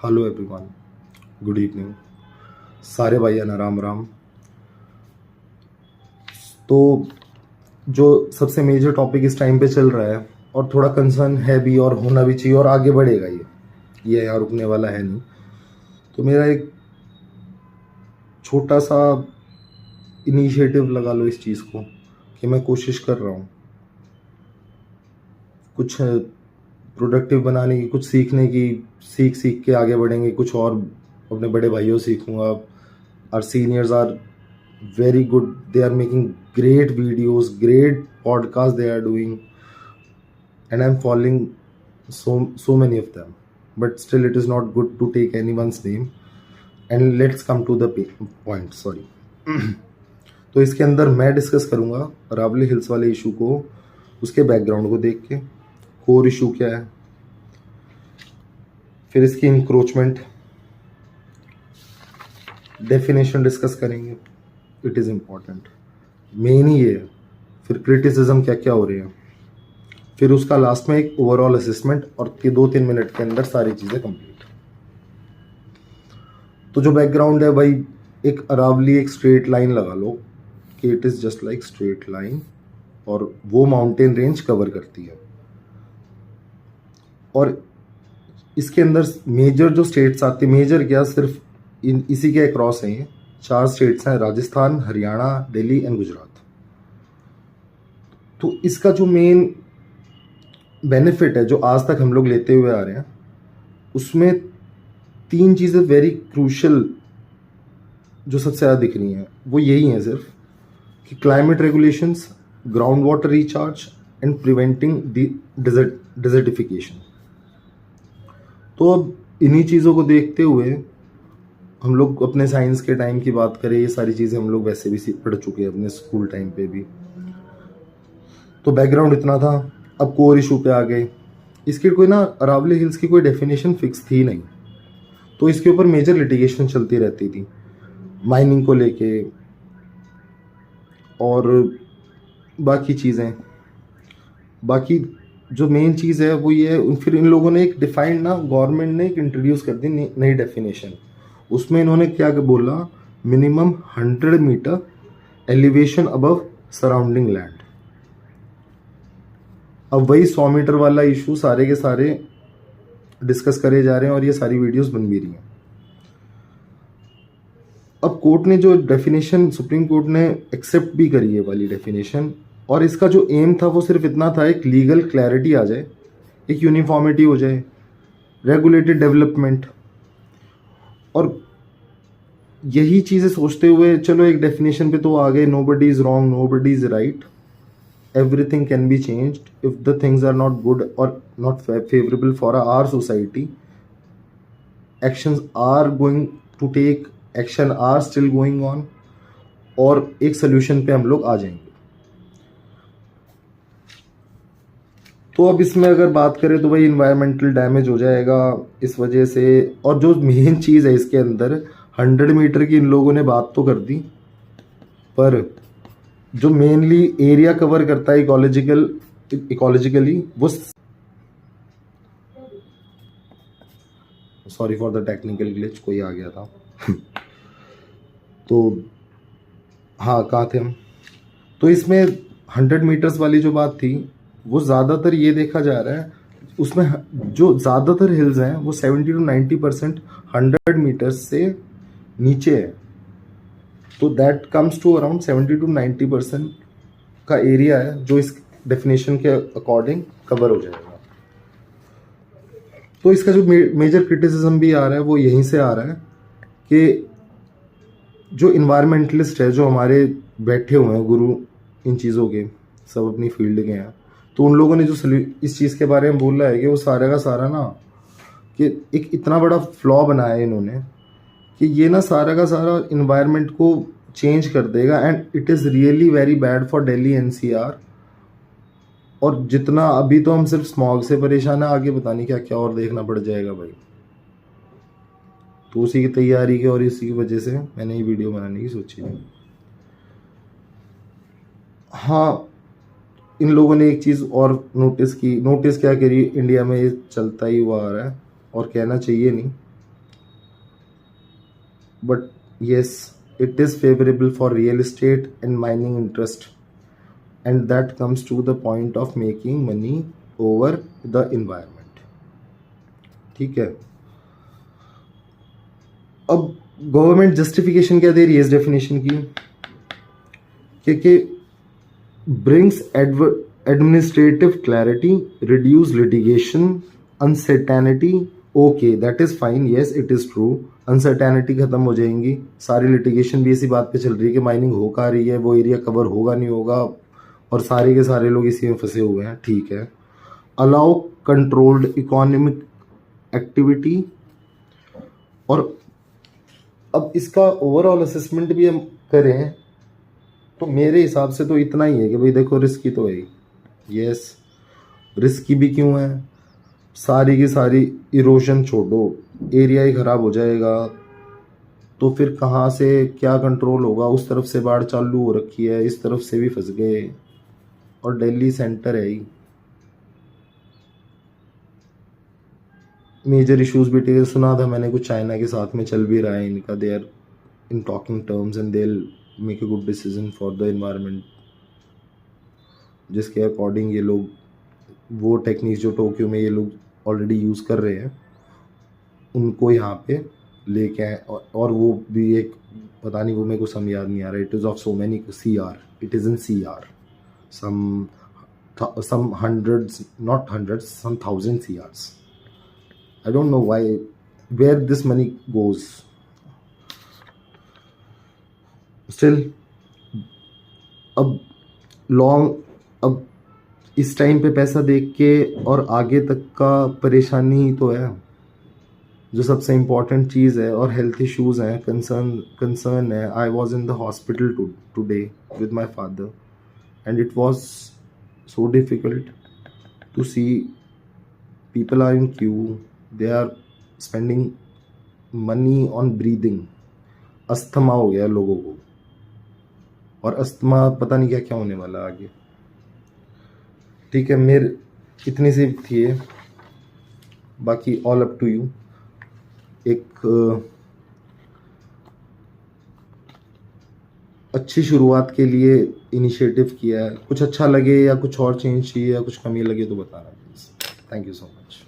Hello everyone, good evening सारे भाइयों, राम राम। तो जो सबसे मेजर टॉपिक इस टाइम पे चल रहा है और थोड़ा कंसर्न है भी और होना भी चाहिए और आगे बढ़ेगा ये यहाँ रुकने वाला है नहीं। तो मेरा एक छोटा सा इनिशिएटिव लगा लो इस चीज़ को कि मैं कोशिश कर रहा हूँ कुछ प्रोडक्टिव बनाने की, कुछ सीखने की, सीख के आगे बढ़ेंगे। कुछ और अपने बड़े भाइयों से सीखूँगा। Our seniors are very good, they are making great videos, great podcasts they are doing, and I'm following so many of them, but still it is not good to take anyone's name. And let's come to the point, sorry. तो इसके अंदर मैं discuss करूंगा रावली hills वाले issue को, उसके background को देख के, कोर इशू क्या है, फिर इसकी इंक्रोचमेंट डेफिनेशन डिस्कस करेंगे, इट इज़ इम्पॉर्टेंट, मेन ही ये है। फिर क्रिटिसिज्म क्या क्या हो रही है, फिर उसका लास्ट में एक ओवरऑल असेसमेंट, और 2-3 मिनट के अंदर सारी चीज़ें कंप्लीट। तो जो बैकग्राउंड है भाई, एक अरावली एक स्ट्रेट लाइन लगा लो कि it is just like straight line, और वो माउंटेन रेंज कवर करती है। और इसके अंदर मेजर जो स्टेट्स आती है, मेजर क्या, सिर्फ इसी के अक्रॉस हैं ये 4 स्टेट्स हैं, राजस्थान, हरियाणा, दिल्ली एंड गुजरात। तो इसका जो मेन बेनिफिट है जो आज तक हम लोग लेते हुए आ रहे हैं, उसमें 3 चीज़ें वेरी क्रूशल जो सबसे ज़्यादा दिख रही हैं वो यही हैं सिर्फ, कि climate regulations, ground water recharge and preventing desertification. तो अब इन्हीं चीज़ों को देखते हुए हम लोग अपने साइंस के टाइम की बात करें, ये सारी चीज़ें हम लोग वैसे भी पढ़ चुके हैं अपने स्कूल टाइम पे भी। तो बैकग्राउंड इतना था। अब कोर इशू पे आ गए। इसकी कोई ना, अरावली हिल्स की कोई डेफिनेशन फिक्स थी नहीं, तो इसके ऊपर मेजर लिटिगेशन चलती रहती थी माइनिंग को लेके और बाकी चीज़ें। बाकी जो मेन चीज़ है वो ये है, फिर इन लोगों ने एक डिफाइंड ना, गवर्नमेंट ने एक इंट्रोड्यूस कर दी नई डेफिनेशन। उसमें इन्होंने क्या बोला, minimum 100 metre elevation above surrounding land. अब वही 100 मीटर वाला इशू सारे के सारे डिस्कस करे जा रहे हैं और ये सारी वीडियोस बन भी रही हैं। अब कोर्ट ने जो डेफिनेशन, सुप्रीम कोर्ट ने एक्सेप्ट भी करी है वाली डेफिनेशन, और इसका जो एम था वो सिर्फ इतना था, एक लीगल क्लैरिटी आ जाए, एक यूनिफॉर्मिटी हो जाए, रेगुलेटेड डेवलपमेंट। और यही चीज़ें सोचते हुए चलो एक डेफिनेशन पे तो आ गए, nobody is wrong, nobody is right, everything can be changed if the things are not good or not favorable for our society. Actions are going to take, action are still going on, और एक solution पे हम लोग आ जाएंगे। तो अब इसमें अगर बात करें तो भाई इन्वायरमेंटल डैमेज हो जाएगा इस वजह से। और जो मेन चीज़ है इसके अंदर, 100 मीटर की इन लोगों ने बात तो कर दी, पर जो मेनली एरिया कवर करता है इकोलॉजिकली वो, sorry for the technical glitch, कोई आ गया था। तो हाँ, कहाँ थे हम? तो इसमें 100 मीटर्स वाली जो बात थी वो ज़्यादातर ये देखा जा रहा है, उसमें जो ज़्यादातर हिल्स हैं वो 70 to 90% 100 मीटर्स से नीचे है। तो that comes to around 70 to 90% का एरिया है जो इस डेफिनेशन के अकॉर्डिंग कवर हो जाएगा। तो इसका जो मेजर क्रिटिसिज्म भी आ रहा है वो यहीं से आ रहा है कि जो इन्वायरमेंटलिस्ट है, जो हमारे बैठे हुए हैं गुरु इन चीज़ों के, सब अपनी फील्ड के हैं, तो उन लोगों ने जो इस चीज़ के बारे में बोला है कि वो सारा का सारा ना, कि एक इतना बड़ा फ्लॉ बनाया है इन्होंने कि ये ना सारा का सारा इन्वायरमेंट को चेंज कर देगा, and it is really very bad for Delhi NCR. और जितना अभी तो हम सिर्फ स्मॉग से परेशान है, आगे पता नहीं क्या क्या और देखना पड़ जाएगा भाई। तो उसी की तैयारी के और इसी की वजह से मैंने ये वीडियो बनाने की सोची है। हाँ, इन लोगों ने एक चीज़ और नोटिस क्या करी, इंडिया में ये चलता ही हुआ आ रहा है और कहना चाहिए नहीं, but yes, it is favorable for real estate and mining interest, and that comes to the point of making money over the environment. ठीक है, अब गवर्नमेंट जस्टिफिकेशन क्या दे रही है इस डेफिनेशन की, कि brings administrative clarity, reduce litigation, uncertainty. Okay, that is fine, yes it is true, uncertainty खत्म हो जाएंगी, सारी लिटिगेशन भी इसी बात पे चल रही है कि माइनिंग हो का रही है, वो एरिया कवर होगा नहीं होगा, और सारे के सारे लोग इसी में फंसे हुए हैं, ठीक है. अलाउ कंट्रोल्ड इकोनॉमिक एक्टिविटी, और अब इसका ओवरऑल असेसमेंट भी हम करें तो मेरे हिसाब से तो इतना ही है कि भाई देखो रिस्की तो है ही, यस रिस्की भी क्यों है, सारी की सारी इरोशन छोड़ो, एरिया ही ख़राब हो जाएगा, तो फिर कहाँ से क्या कंट्रोल होगा, उस तरफ से बाढ़ चालू हो रखी है, इस तरफ से भी फंस गए, और दिल्ली सेंटर है ही, मेजर इश्यूज भी ठीक सुना था मैंने, कुछ चाइना के साथ में चल भी रहा है इनका, they are in talking terms and they will make a good decision for the environment, जिसके अकॉर्डिंग ये लोग वो टेक्निक्स जो टोक्यो में ये लोग ऑलरेडी यूज़ कर रहे हैं उनको यहाँ पे लेके आए, और वो भी एक पता नहीं, वो मेरे को सम याद नहीं आ रहा, it is of so many CR, it is in CR, some hundreds, not hundreds, some thousand CRs. I don't know why, where this money goes. Still, अब इस टाइम पे पैसा देख के और आगे तक का परेशानी ही तो है जो सबसे इम्पॉर्टेंट चीज़ है, और हेल्थ इश्यूज़ हैं, कंसर्न है. I was in the hospital today with my father and it was so difficult to see people are in queue, they are spending money on breathing. Asthma हो गया लोगों को, और asthma पता नहीं क्या क्या होने वाला आगे. ठीक है, मेरे इतनी सी थी, बाकी ऑल अप टू यू. एक अच्छी शुरुआत के लिए इनिशिएटिव किया है, कुछ अच्छा लगे या कुछ और चेंज चाहिए या कुछ कमी लगे तो बताना please. Thank you so much.